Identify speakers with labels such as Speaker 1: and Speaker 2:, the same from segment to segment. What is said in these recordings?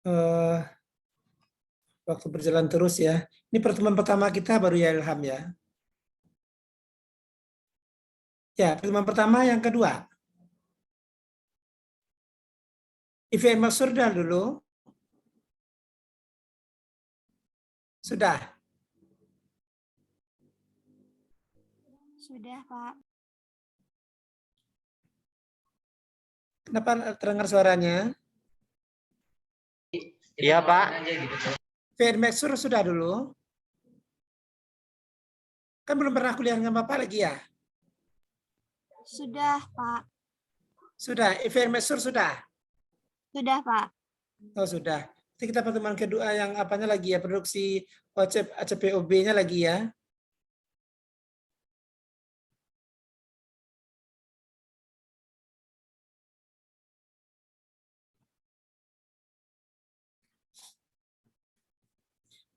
Speaker 1: Eh, waktu berjalan terus ya. Ini pertemuan pertama kita baru ya Ilham ya. Ya, pertemuan pertama yang kedua. IVM sudah dulu. Sudah.
Speaker 2: Sudah, Pak.
Speaker 1: Kenapa terdengar suaranya?
Speaker 3: Iya, Pak.
Speaker 1: IVM sudah dulu. Kan belum pernah kuliah dengan Bapak lagi ya?
Speaker 2: Sudah, Pak.
Speaker 1: Sudah. IVM sudah.
Speaker 2: Sudah, Pak.
Speaker 1: Oh, sudah. Nanti kita pertemuan kedua yang apanya lagi ya? Produksi ACPOB-nya lagi ya.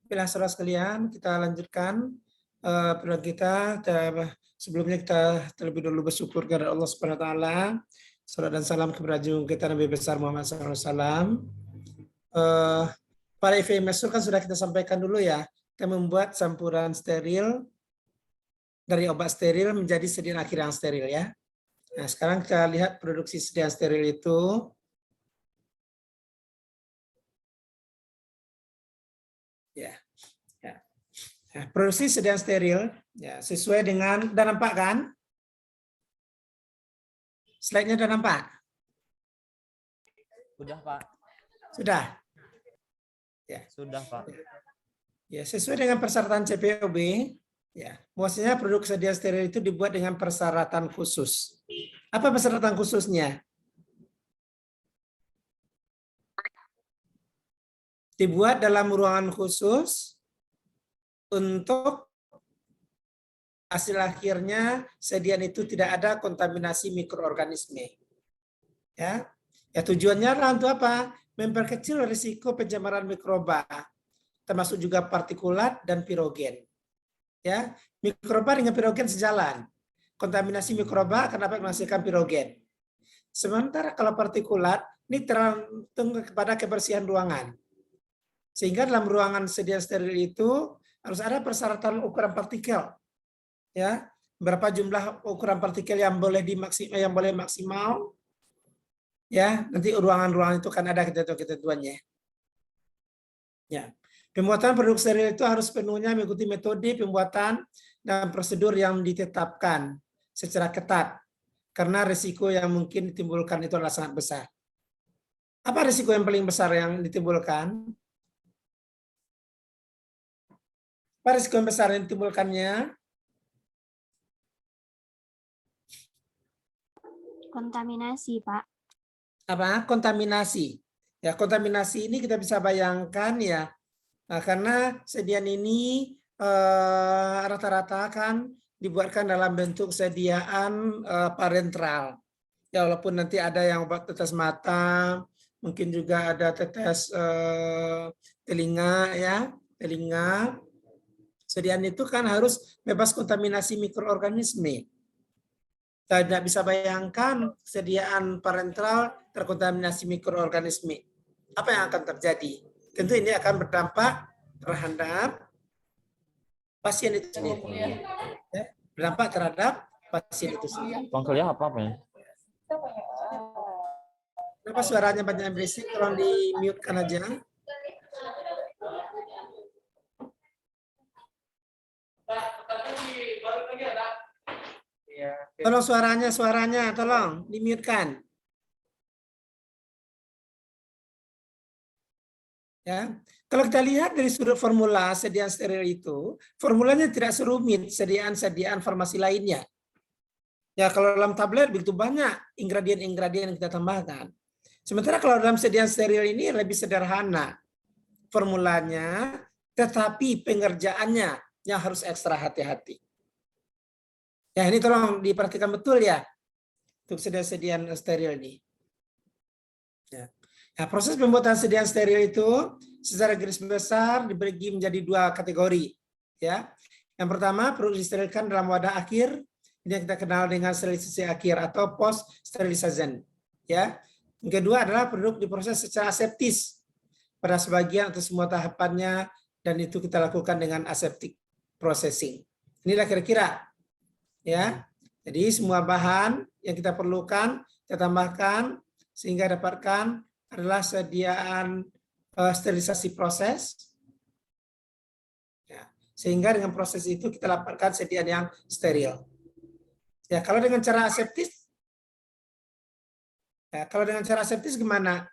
Speaker 1: Bila saudara sekalian, kita lanjutkan program kita. Sebelumnya kita terlebih dahulu bersyukur kepada Allah Subhanahu wa taala. Salam dan salam kepada junjungan kita Nabi besar Muhammad SAW. Para IVMSur kan sudah kita sampaikan dulu ya. Kita membuat campuran steril dari obat steril menjadi sediaan akhir yang steril ya. Nah, sekarang kita lihat produksi sediaan steril itu. Ya. Nah, produksi sediaan steril ya sesuai dengan, udah nampak kan? Slide-nya udah nampak?
Speaker 3: Sudah, Pak.
Speaker 1: Sudah. Ya.
Speaker 3: Sudah, Pak.
Speaker 1: Ya, sesuai dengan persyaratan CPOB, ya, bahwasanya produk sediaan steril itu dibuat dengan persyaratan khusus. Apa persyaratan khususnya? Dibuat dalam ruangan khusus untuk hasil akhirnya sediaan itu tidak ada kontaminasi mikroorganisme. Ya, tujuannya adalah untuk apa? Memperkecil risiko pencemaran mikroba, termasuk juga partikulat dan pirogen. Ya, mikroba dengan pirogen sejalan. Kontaminasi mikroba akan dapat menghasilkan pirogen. Sementara kalau partikulat ini tergantung kepada kebersihan ruangan. Sehingga dalam ruangan sediaan steril itu harus ada persyaratan ukuran partikel. Ya, berapa jumlah ukuran partikel yang boleh maksimal. Ya, nanti ruangan-ruangan itu kan ada ketentuannya. Ya. Pembuatan produk steril itu harus penuhnya mengikuti metode pembuatan dan prosedur yang ditetapkan secara ketat. Karena risiko yang mungkin ditimbulkan itu adalah sangat besar. Apa risiko yang paling besar yang ditimbulkan? Apa risiko yang besar yang ditimbulkannya?
Speaker 2: Kontaminasi, Pak.
Speaker 1: Apa? Kontaminasi. Ya, kontaminasi ini kita bisa bayangkan ya, karena sediaan ini rata-rata kan dibuatkan dalam bentuk sediaan parentral. Ya, walaupun nanti ada yang obat tetes mata, mungkin juga ada tetes telinga ya, telinga. Sediaan itu kan harus bebas kontaminasi mikroorganisme. Kita tidak bisa bayangkan sediaan parentral terkontaminasi mikroorganisme. Apa yang akan terjadi? Tentu ini akan berdampak terhadap pasien itu sendiri. Ya, berdampak terhadap pasien itu sendiri.
Speaker 3: Pangkalnya apa ya?
Speaker 1: Kenapa suaranya banyak yang berisik? Tolong di-mute-kan aja. Tolong suaranya tolong di-mute-kan. Ya. Kalau kita lihat dari sudut formula sediaan steril itu, formulanya tidak serumit sediaan farmasi lainnya. Ya, kalau dalam tablet begitu banyak ingredient-ingredient yang kita tambahkan. Sementara kalau dalam sediaan steril ini lebih sederhana formulanya, tetapi pengerjaannya yang harus ekstra hati-hati. Ya, ini tolong diperhatikan betul ya untuk sediaan steril ini. Ya. Nah, proses pembuatan sediaan steril itu secara garis besar dibagi menjadi dua kategori. Ya, yang pertama perlu disterilkan dalam wadah akhir, ini yang kita kenal dengan sterilisasi akhir atau post sterilisation. Ya, yang kedua adalah produk diproses secara aseptis. pada sebagian atau semua tahapannya, dan itu kita lakukan dengan aseptic processing. Inilah kira-kira ya. Jadi semua bahan yang kita perlukan kita tambahkan sehingga dapatkan adalah sediaan sterilisasi proses. Ya. Sehingga dengan proses itu kita dapatkan sediaan yang steril. Ya, kalau dengan cara aseptis, gimana?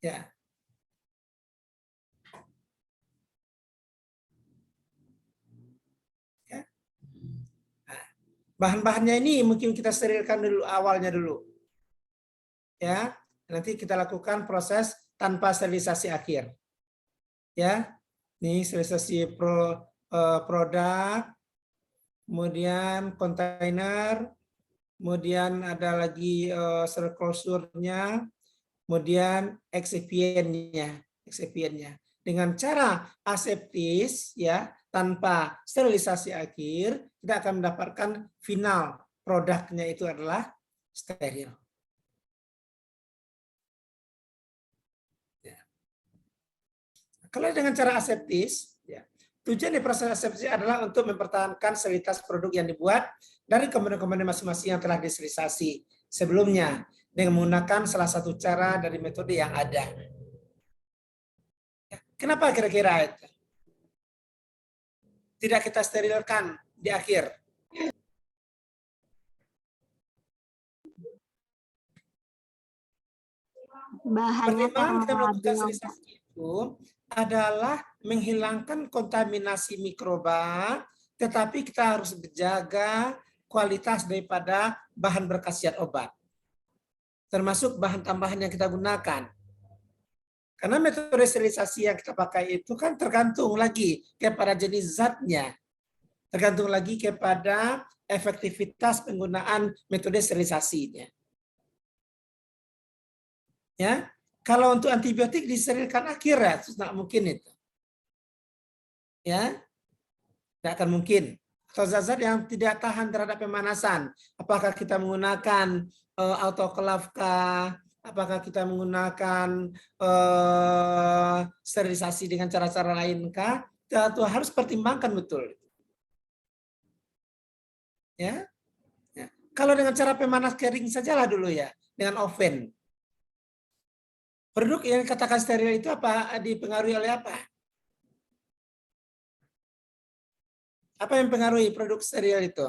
Speaker 1: Ya. Ya. Nah, bahan-bahannya ini mungkin kita sterilkan dulu awalnya dulu. Ya, nanti kita lakukan proses tanpa sterilisasi akhir. Ya, ini sterilisasi produk, kemudian kontainer, kemudian ada lagi serkusurnya, kemudian excipientnya. Dengan cara aseptis ya, tanpa sterilisasi akhir, kita akan mendapatkan final produknya itu adalah steril. Ya. Kalau dengan cara aseptis, ya, tujuan dari proses aseptis adalah untuk mempertahankan sterilitas produk yang dibuat dari komponen-komponen masing-masing yang telah disterilisasi sebelumnya dengan menggunakan salah satu cara dari metode yang ada. Kenapa kira-kira itu? Tidak kita sterilkan di akhir.
Speaker 2: Bahannya
Speaker 1: Pertimbangan kita melakukan
Speaker 2: belum.
Speaker 1: sterilisasi itu adalah menghilangkan kontaminasi mikroba, tetapi kita harus menjaga kualitas daripada bahan berkhasiat obat. Termasuk bahan tambahan yang kita gunakan. Karena metode sterilisasi yang kita pakai itu kan tergantung lagi kepada jenis zatnya. Tergantung lagi kepada efektivitas penggunaan metode sterilisasinya. Ya, kalau untuk antibiotik disterilkan akhir ya, tidak mungkin itu. Ya, tidak akan mungkin. Atau zat-zat yang tidak tahan terhadap pemanasan. Apakah kita menggunakan autoklaf kah? Apakah kita menggunakan sterilisasi dengan cara-cara lain kah? Itu harus pertimbangkan betul. Ya. Ya. Kalau dengan cara pemanas kering sajalah dulu ya, dengan oven. Produk yang katakan steril itu apa dipengaruhi oleh apa? Apa yang mempengaruhi produk steril itu?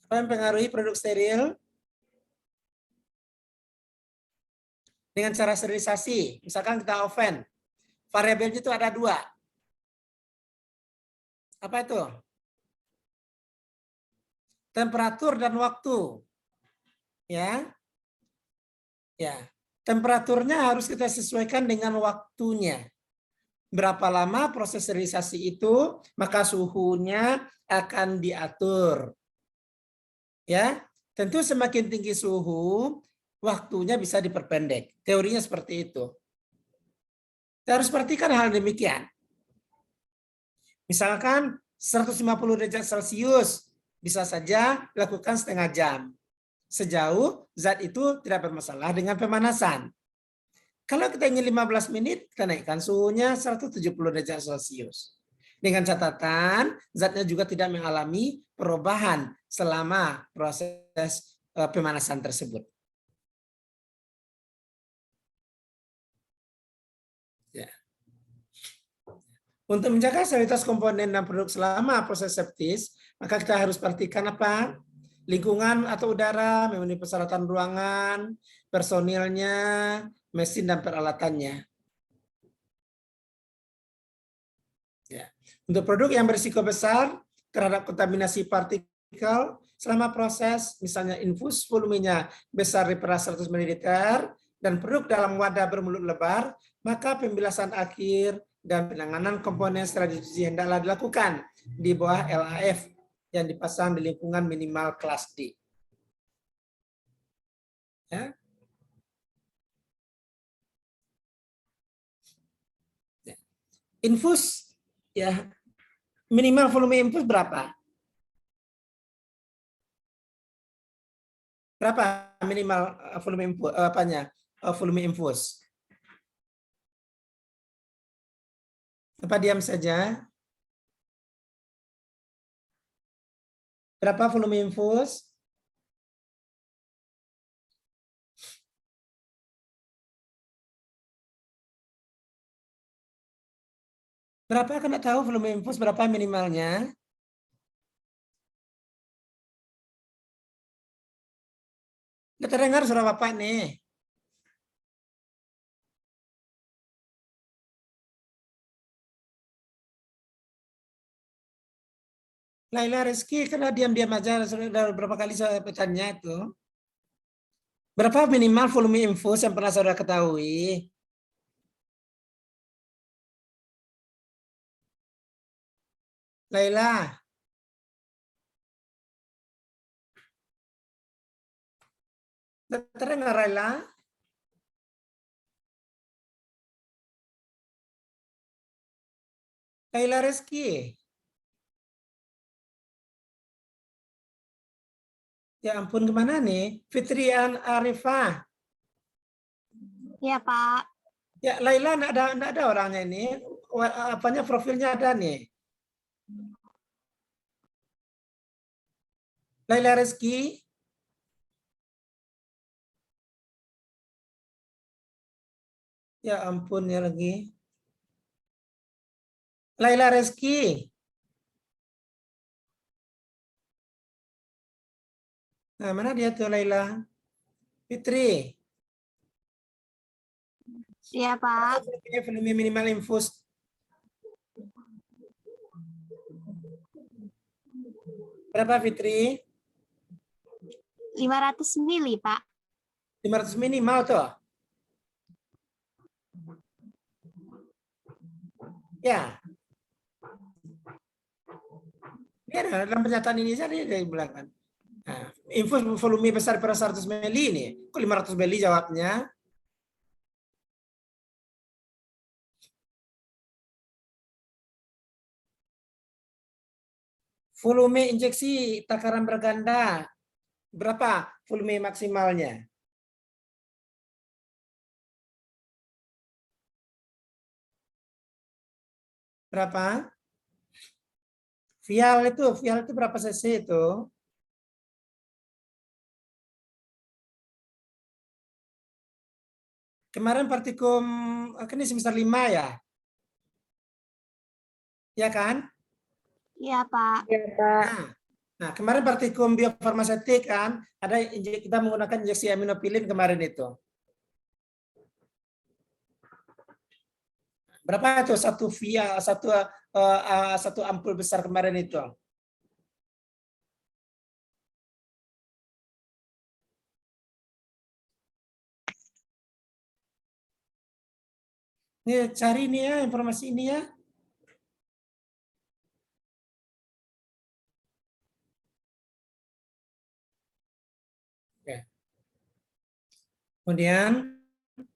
Speaker 1: Apa yang mempengaruhi produk steril? Dengan cara sterilisasi, misalkan kita oven, variabelnya itu ada 2. Apa itu? Temperatur dan waktu. Ya. Ya. Temperaturnya harus kita sesuaikan dengan waktunya. Berapa lama proses sterilisasi itu, maka suhunya akan diatur. Ya. Tentu semakin tinggi suhu, waktunya bisa diperpendek. Teorinya seperti itu. Kita harus perhatikan hal demikian. Misalkan 150 derajat Celcius, bisa saja lakukan setengah jam. Sejauh zat itu tidak bermasalah dengan pemanasan. Kalau kita ingin 15 menit, kita naikkan suhunya 170 derajat Celcius. Dengan catatan, zatnya juga tidak mengalami perubahan selama proses pemanasan tersebut. Ya. Untuk menjaga sterilitas komponen dan produk selama proses septis, maka kita harus perhatikan apa? Lingkungan atau udara, memenuhi persyaratan ruangan, personilnya, mesin dan peralatannya. Ya. Untuk produk yang berisiko besar terhadap kontaminasi partikel, selama proses, misalnya infus volumenya besar daripada 100 ml, dan produk dalam wadah bermulut lebar, maka pembilasan akhir dan penanganan komponen setelah dicuci hendaklah dilakukan di bawah LAF yang dipasang di lingkungan minimal kelas D. Ya. Infus, ya minimal volume infus berapa? Berapa minimal volume infus volume infus? Apa diam saja? Berapa volume infus? Berapa? Kena tahu volume infus berapa minimalnya? Nggak terdengar suara Bapak nih. Laila Rizky, karena diam-diam aja, sudah berapa kali saya bertanya itu. Berapa minimal volume infus yang pernah saudara ketahui? Laila. Terdengar Laila? Laila Rizky. Ya ampun, kemana nih? Fitrian Arifah.
Speaker 2: Iya, Pak.
Speaker 1: Ya, Laila enggak ada orangnya ini. Apanya profilnya ada nih. Laila Rizky. Ya ampun ya lagi. Laila Rizky. Nah, mana dia tuh Laila? Fitri.
Speaker 2: Iya, Pak.
Speaker 1: Volume minimal infus. Berapa Fitri?
Speaker 2: 500 mili, Pak.
Speaker 1: 500 minimal tuh. Ya. Ya, dalam pernyataan ini saja dia bilang kan. Nah, infus volume besar per 100 mili ini. Kok 500 mili jawabnya? Volume injeksi takaran berganda. Berapa volume maksimalnya? Berapa? Vial itu berapa cc itu? Kemarin partikum ini semester 5 ya? Ya kan?
Speaker 2: Iya, Pak.
Speaker 1: Nah, kemarin partikum biofarmasetik kan, ada kita menggunakan injeksi aminopilin kemarin itu. Berapa itu satu via satu ampul besar kemarin itu? Nih cari nih ya informasi ini ya. Oke. Kemudian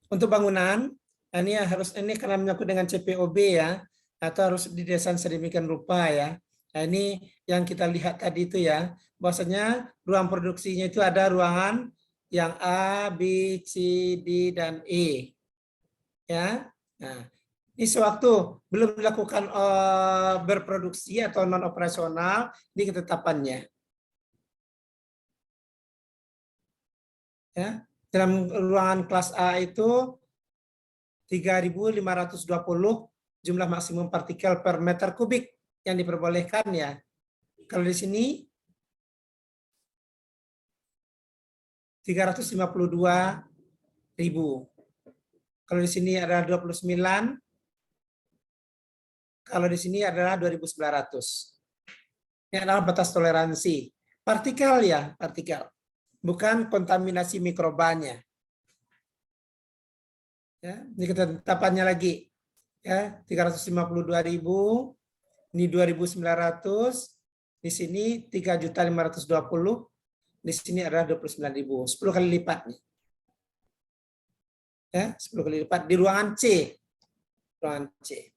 Speaker 1: untuk bangunan ini harus ini karena menyangkut dengan CPOB ya, atau harus didesain sedemikian rupa ya. Nah, ini yang kita lihat tadi itu ya, bahwasanya ruang produksinya itu ada ruangan yang A, B, C, D, dan E. Ya. Nah, ini sewaktu belum dilakukan berproduksi atau non operasional di ketetapannya. Ya. Dalam ruangan kelas A itu 3.520 jumlah maksimum partikel per meter kubik yang diperbolehkan ya. Kalau di sini 352.000. Kalau di sini adalah 29. Kalau di sini adalah 2.900. Ini adalah batas toleransi. Partikel ya, partikel. Bukan kontaminasi mikrobanya. Ya, ini ketetapannya lagi. Ya, 352.000. Ini 2.900. Di sini 3.520. Di sini adalah 29.000. 10 kali lipat nih. Ya, 10 kali lipat di ruangan C. Ruangan C.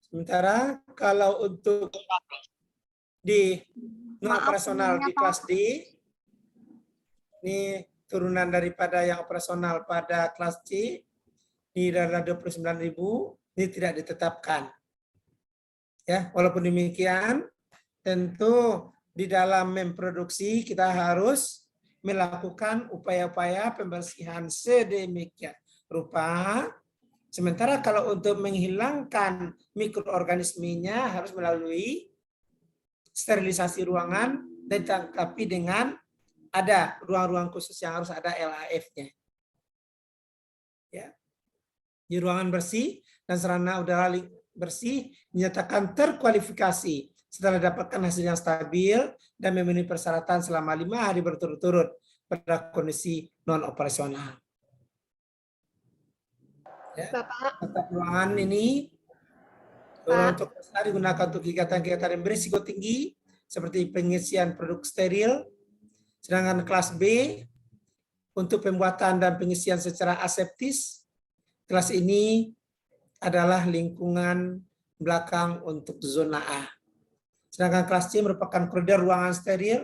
Speaker 1: Sementara kalau untuk di non operasional di kelas D Ini turunan daripada yang operasional pada kelas C di adalah 29.000, ini tidak ditetapkan. Ya, walaupun demikian, tentu di dalam memproduksi kita harus melakukan upaya-upaya pembersihan sedemikian rupa. Sementara kalau untuk menghilangkan mikroorganismenya harus melalui sterilisasi ruangan dan ditangkapi dengan ada ruang-ruang khusus yang harus ada LAF-nya. Ya. Di ruangan bersih dan sarana udara bersih dinyatakan terkualifikasi setelah dapatkan hasil yang stabil dan memenuhi persyaratan selama 5 hari berturut-turut pada kondisi non operasional. Ya. Tata ruangan ini untuk digunakan untuk kegiatan-kegiatan yang berisiko tinggi seperti pengisian produk steril. Sedangkan kelas B untuk pembuatan dan pengisian secara aseptis, kelas ini adalah lingkungan belakang untuk zona A. Sedangkan kelas C merupakan koridor ruangan steril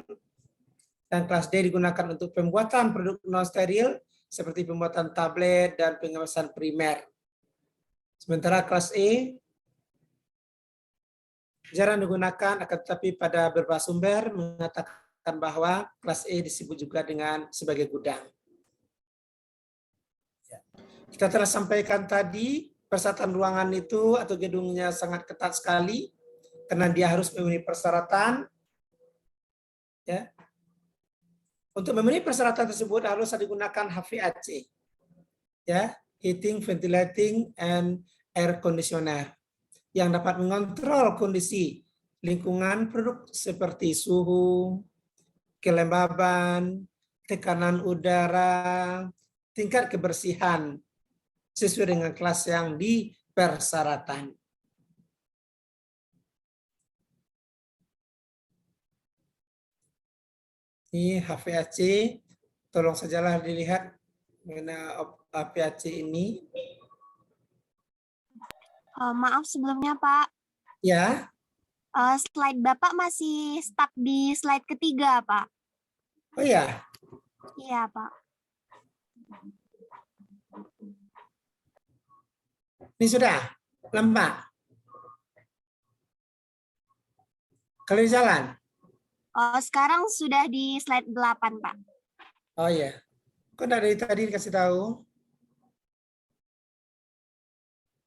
Speaker 1: dan kelas D digunakan untuk pembuatan produk non steril seperti pembuatan tablet dan pengawasan primer. Sementara kelas E jarang digunakan, akan tetapi pada beberapa sumber mengatakan bahwa kelas E disebut juga dengan sebagai gudang. Kita telah sampaikan tadi, persyaratan ruangan itu atau gedungnya sangat ketat sekali, karena dia harus memenuhi persyaratan. Ya. Untuk memenuhi persyaratan tersebut harus digunakan HVAC, ya, heating, ventilating, and air conditioner, yang dapat mengontrol kondisi lingkungan produk seperti suhu, kelembaban, tekanan udara, tingkat kebersihan sesuai dengan kelas yang dipersyaratkan. Ini HVAC, tolong sajalah dilihat mengenai HVAC ini.
Speaker 2: Maaf sebelumnya, Pak.
Speaker 1: Ya.
Speaker 2: Slide Bapak masih stuck di slide ketiga, Pak.
Speaker 1: Oh ya.
Speaker 2: Iya, Pak.
Speaker 1: Ini sudah lempak. Kalau di jalan.
Speaker 2: Sekarang sudah di slide 8, Pak.
Speaker 1: Oh ya. Kok dari tadi dikasih tahu?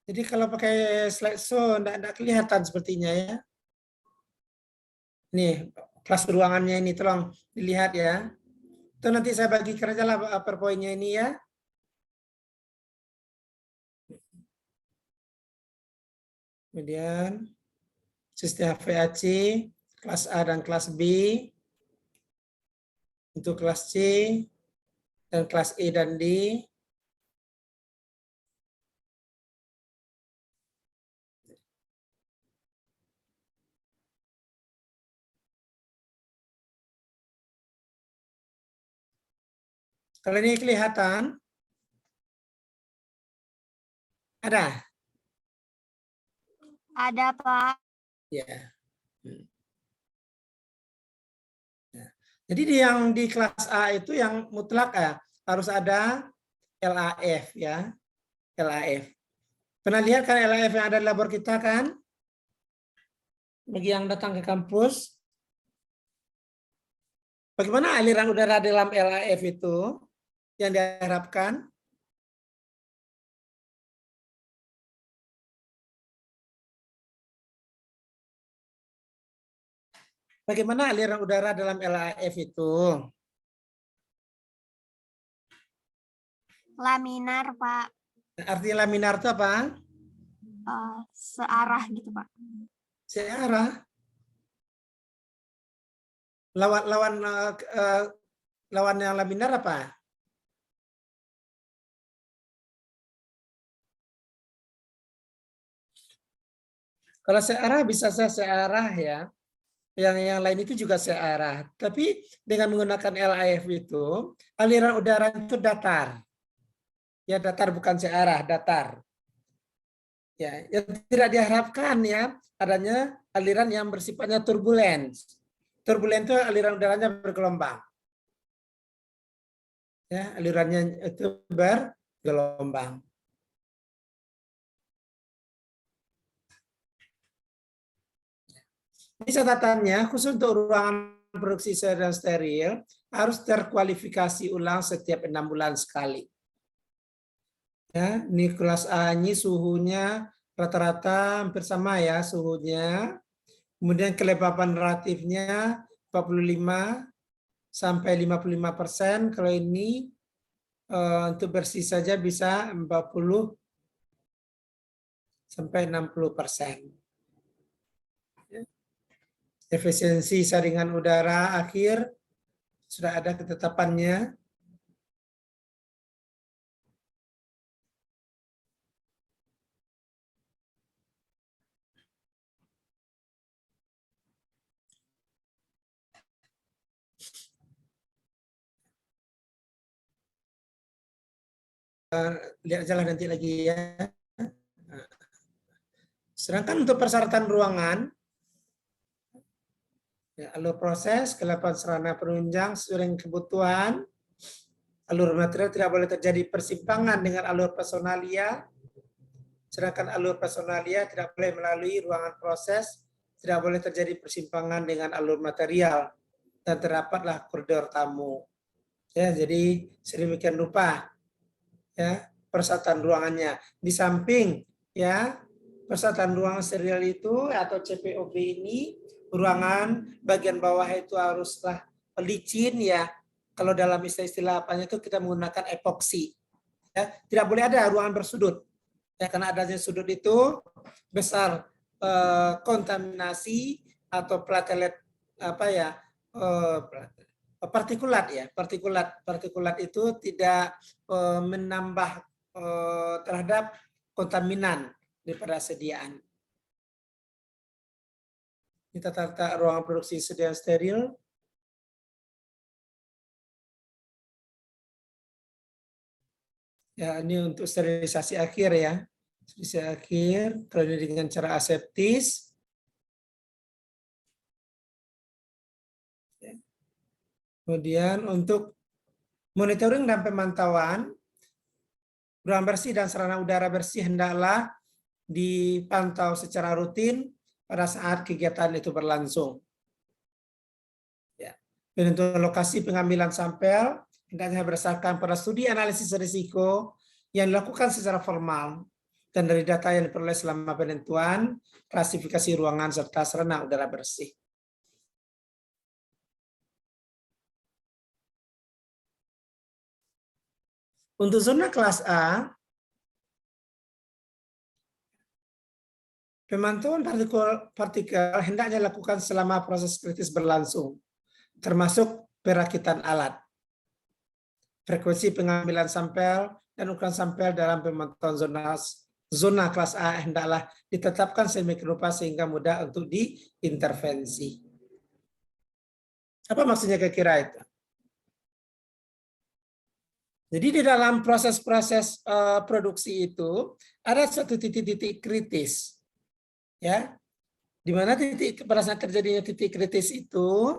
Speaker 1: Jadi kalau pakai slideshow enggak kelihatan sepertinya ya. Nih, kelas ruangannya ini tolong dilihat ya. Itu nanti saya bagi kerja lah PowerPoint-nya ini ya. Kemudian sistem HVAC kelas A dan kelas B. Untuk kelas C dan kelas E dan D. Kalau ini kelihatan, ada?
Speaker 2: Ada, Pak.
Speaker 1: Ya. Jadi yang di kelas A itu yang mutlak harus ada LAF ya, LAF. Pernah lihat kan LAF yang ada di labor kita kan? Bagi yang datang ke kampus, bagaimana aliran udara dalam LAF itu yang diharapkan? Bagaimana aliran udara dalam LAF itu?
Speaker 2: Laminar, Pak.
Speaker 1: Arti laminar itu apa?
Speaker 2: Searah gitu, Pak.
Speaker 1: Searah. Lawan yang laminar apa? Kalau searah bisa saya searah ya. Yang lain itu juga searah. Tapi dengan menggunakan LAF itu, aliran udara itu datar. Ya datar bukan searah, datar. Ya, yang tidak diharapkan ya adanya aliran yang bersifatnya turbulens. Turbulens itu aliran udaranya bergelombang. Ya, alirannya itu bergelombang. Ini catatannya khusus untuk ruangan produksi dan steril harus terkualifikasi ulang setiap 6 bulan sekali. Ya, ini kelas A ini suhunya rata-rata hampir sama ya suhunya. Kemudian kelembapan relatifnya 45 sampai 55%. Kalau ini untuk bersih saja bisa 40 sampai 60%. Efisiensi saringan udara akhir sudah ada ketetapannya. Lihat aja lah nanti lagi ya. Sedangkan untuk persyaratan ruangan, ya, alur proses, kelengkapan sarana penunjang sesuai dengan kebutuhan, alur material tidak boleh terjadi persimpangan dengan alur personalia, sedangkan alur personalia tidak boleh melalui ruangan proses, tidak boleh terjadi persimpangan dengan alur material, dan terdapatlah koridor tamu. Ya, jadi sedemikian rupa ya persyaratan ruangannya. Di samping ya persyaratan ruangan steril itu atau CPOB ini, ruangan bagian bawah itu haruslah licin ya. Kalau dalam istilah apanya itu kita menggunakan epoksi. Ya, tidak boleh ada ruangan bersudut. Ya, karena adanya sudut itu besar kontaminasi atau platelet apa ya partikulat itu tidak menambah terhadap kontaminan daripada sediaan. Kita tata ruangan produksi sediaan steril. Ya, ini untuk sterilisasi akhir ya. Sterilisasi akhir, kalau ini dengan cara aseptis. Kemudian untuk monitoring dan pemantauan, ruang bersih dan sarana udara bersih hendaklah dipantau secara rutin pada saat kegiatan itu berlangsung. Ya. Dan untuk lokasi pengambilan sampel, hendaknya berdasarkan pada studi analisis risiko yang dilakukan secara formal dan dari data yang diperoleh selama penentuan klasifikasi ruangan serta sarana udara bersih. Untuk zona kelas A, pemantauan partikel hendaknya dilakukan selama proses kritis berlangsung, termasuk perakitan alat, frekuensi pengambilan sampel, dan ukuran sampel dalam pemantauan zona kelas A hendaklah ditetapkan sedemikian rupa sehingga mudah untuk diintervensi. Apa maksudnya kira-kira itu? Jadi di dalam proses-proses produksi itu ada satu titik-titik kritis, ya, di mana titik pada saat terjadinya titik kritis itu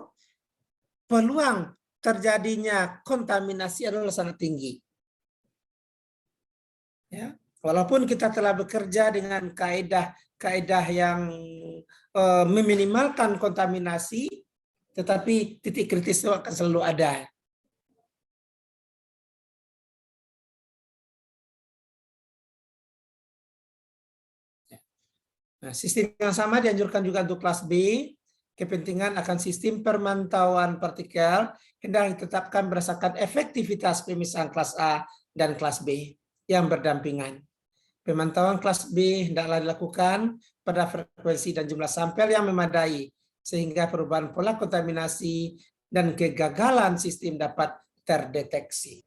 Speaker 1: peluang terjadinya kontaminasi adalah sangat tinggi. Ya, walaupun kita telah bekerja dengan kaedah yang meminimalkan kontaminasi, tetapi titik kritis itu akan selalu ada. Nah, sistem yang sama dianjurkan juga untuk kelas B. Kepentingan akan sistem pemantauan partikel hendak ditetapkan berdasarkan efektivitas pemisahan kelas A dan kelas B yang berdampingan. Pemantauan kelas B hendaklah dilakukan pada frekuensi dan jumlah sampel yang memadai, sehingga perubahan pola kontaminasi dan kegagalan sistem dapat terdeteksi.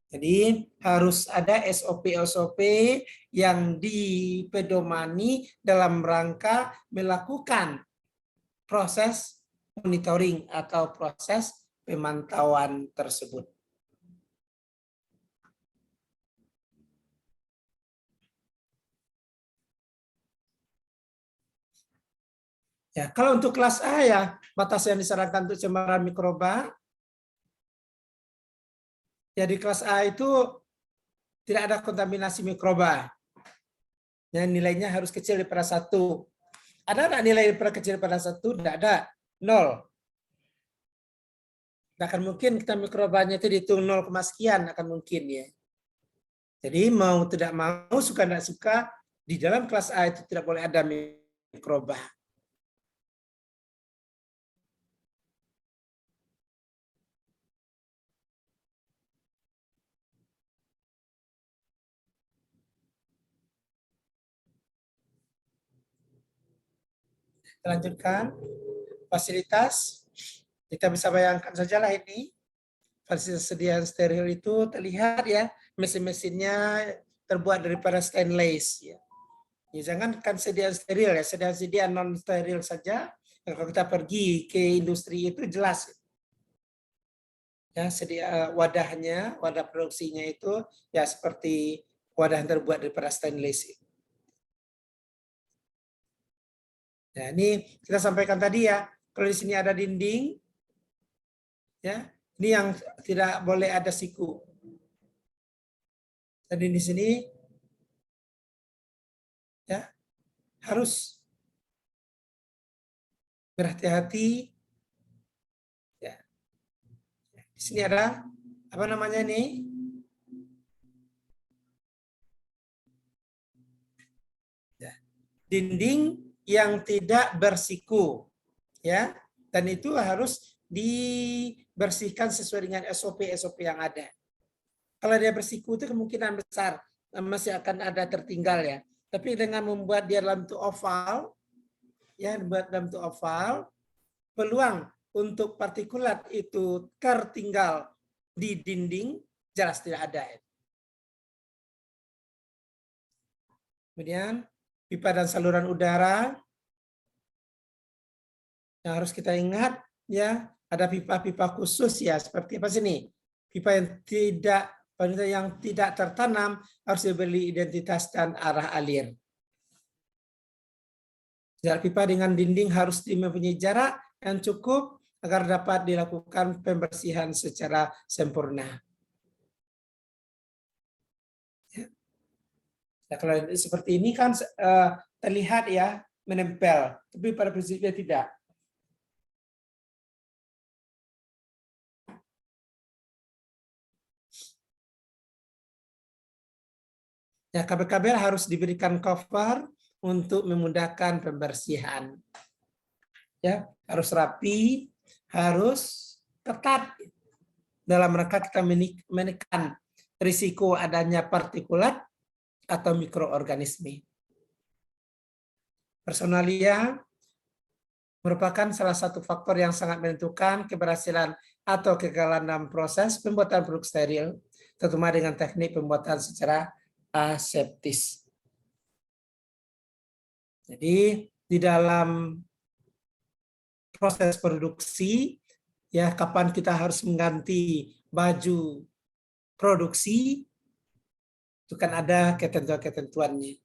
Speaker 1: Jadi harus ada SOP-SOP yang dipedomani dalam rangka melakukan proses monitoring atau proses pemantauan tersebut. Ya, kalau untuk kelas A ya, batas yang disarankan untuk cemaran mikroba Ya, di kelas A itu tidak ada kontaminasi mikroba. Yang nilainya harus kecil daripada 1. Ada nggak nilai daripada kecil daripada 1? Tidak ada. 0. Tidak akan mungkin kita mikrobanya itu dihitung 0, sekian akan mungkin ya. Jadi mau tidak mau, suka tidak suka, di dalam kelas A itu tidak boleh ada mikroba. Kita lanjutkan. Fasilitas, kita bisa bayangkan sajalah ini. Fasilitas sediaan steril itu terlihat ya, mesin-mesinnya terbuat daripada stainless ya. Ya, jangankan sediaan steril ya, sediaan non steril saja. Kalau kita pergi ke industri itu jelas ya, sedia wadahnya, wadah produksinya itu ya seperti wadah yang terbuat daripada stainless. Nah, ini kita sampaikan tadi ya, kalau di sini ada dinding ya, ini yang tidak boleh ada siku. Jadi di sini ya harus berhati-hati ya. Di sini ada apa namanya ini? Ya. Dinding yang tidak bersiku ya, dan itu harus dibersihkan sesuai dengan SOP yang ada. Kalau dia bersiku itu kemungkinan besar masih akan ada tertinggal ya. Tapi dengan membuat dia dalam bentuk oval, ya, buat dalam bentuk oval, peluang untuk partikulat itu tertinggal di dinding jelas tidak ada. Kemudian pipa dan saluran udara yang harus kita ingat ya, ada pipa-pipa khusus ya, seperti apa sini? Pipa yang tidak tertanam harus diberi identitas dan arah alir. Jarak pipa dengan dinding harus mempunyai jarak yang cukup agar dapat dilakukan pembersihan secara sempurna. Nah, kalau seperti ini kan terlihat ya menempel, tapi pada prinsipnya tidak. Ya, kabel-kabel harus diberikan cover untuk memudahkan pembersihan. Ya, harus rapi, harus ketat dalam rangka kita menekan risiko adanya partikulat atau mikroorganisme. Personalia merupakan salah satu faktor yang sangat menentukan keberhasilan atau kegagalan dalam proses pembuatan produk steril, terutama dengan teknik pembuatan secara aseptis. Jadi di dalam proses produksi ya, kapan kita harus mengganti baju produksi itu kan ada ketentuan-ketentuannya.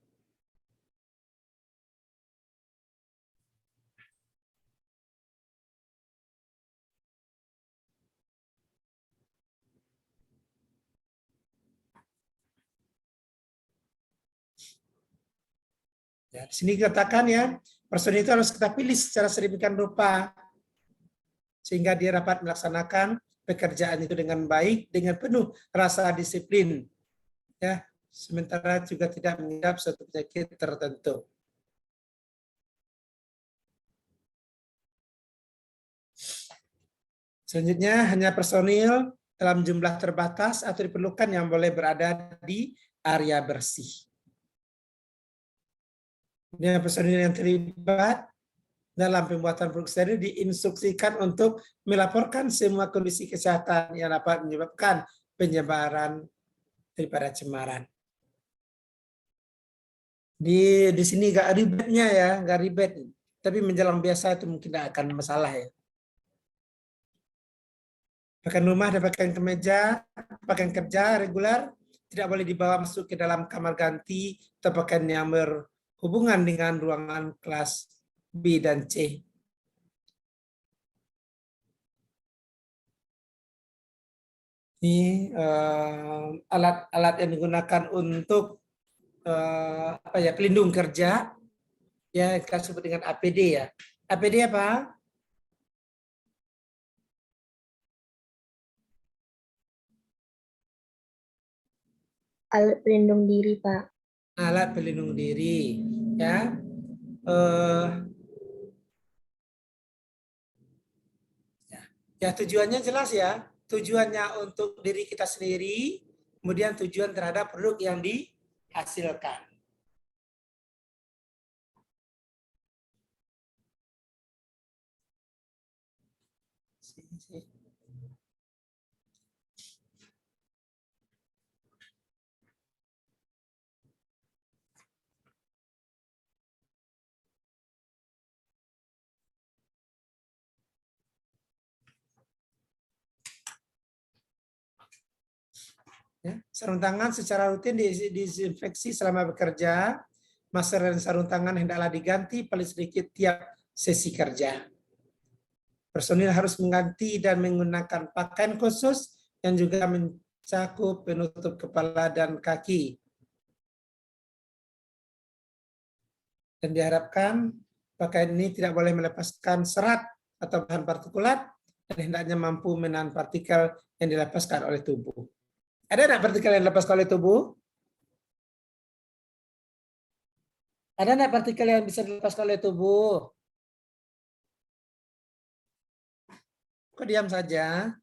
Speaker 1: Ya, di sini dikatakan ya, personil itu harus kita pilih secara sedemikian rupa sehingga dia dapat melaksanakan pekerjaan itu dengan baik, dengan penuh rasa disiplin. Ya, sementara juga tidak mengidap suatu penyakit tertentu. Selanjutnya, hanya personil dalam jumlah terbatas atau diperlukan yang boleh berada di area bersih. Kemudian personil yang terlibat dalam pembuatan produk steril diinstruksikan untuk melaporkan semua kondisi kesehatan yang dapat menyebabkan penyebaran daripada cemaran. Di sini nggak ribetnya ya, nggak ribet. Tapi menjelang biasa itu mungkin tidak akan masalah ya. Pakaian rumah dan pakaian kemeja, pakaian kerja reguler tidak boleh dibawa masuk ke dalam kamar ganti atau pakaian yang berhubungan dengan ruangan kelas B dan C. Ini alat-alat yang digunakan untuk apa ya, pelindung kerja, ya kita sebut dengan APD ya. APD apa?
Speaker 3: Alat pelindung diri, Pak.
Speaker 1: Alat pelindung diri, ya. Ya tujuannya jelas ya. Tujuannya untuk diri kita sendiri, kemudian tujuan terhadap produk yang dihasilkan. Ya, sarung tangan secara rutin disinfeksi selama bekerja. Masker dan sarung tangan hendaklah diganti paling sedikit tiap sesi kerja. Personil harus mengganti dan menggunakan pakaian khusus yang juga mencakup penutup kepala dan kaki. Dan diharapkan pakaian ini tidak boleh melepaskan serat atau bahan partikulat dan hendaknya mampu menahan partikel yang dilepaskan oleh tubuh. Ada enggak partikel yang dilepaskan oleh tubuh? Ada enggak partikel yang bisa dilepaskan oleh tubuh? Kok diam saja?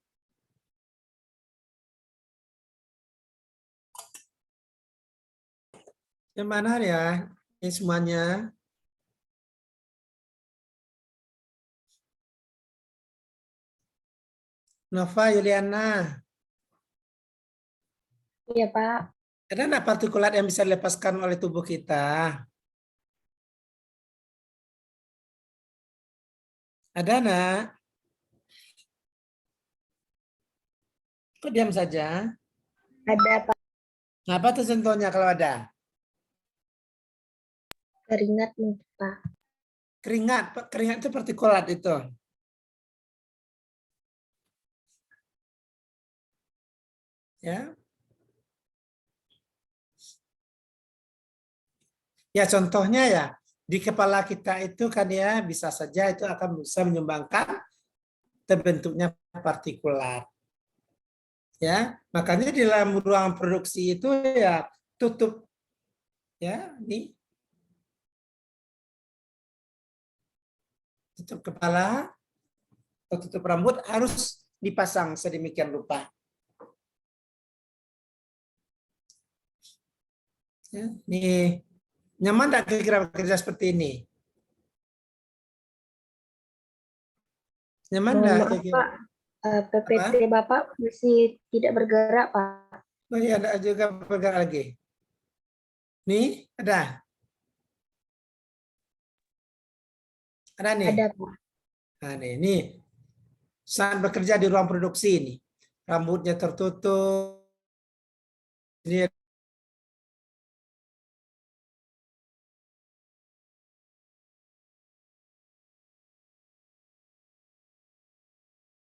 Speaker 1: Yang mana ya? Ini semuanya. Nova Yuliana.
Speaker 3: Iya, Pak.
Speaker 1: Ada enggak partikulat yang bisa dilepaskan oleh tubuh kita? Ada enggak? Kok diam saja?
Speaker 3: Ada, Pak.
Speaker 1: Apa tuh contohnya kalau ada?
Speaker 3: Keringat mungkin, Pak.
Speaker 1: Keringat itu partikulat itu. Ya. Ya contohnya ya di kepala kita itu kan ya bisa saja itu akan bisa menyumbangkan terbentuknya partikulat. Ya, makanya di dalam ruang produksi itu ya tutup ya, ini tutup kepala atau tutup rambut harus dipasang sedemikian rupa. Ya, nih nyaman tidak kira-kira bekerja seperti ini? Nyaman
Speaker 3: Mohon
Speaker 1: tidak?
Speaker 3: maaf, Pak. PPT Bapak masih tidak bergerak, Pak.
Speaker 1: Oh iya, ada juga bergerak lagi. Nih, ada? Ada nih?
Speaker 3: Ada, Pak.
Speaker 1: Nah, nih. Saat bekerja di ruang produksi ini, rambutnya tertutup, ini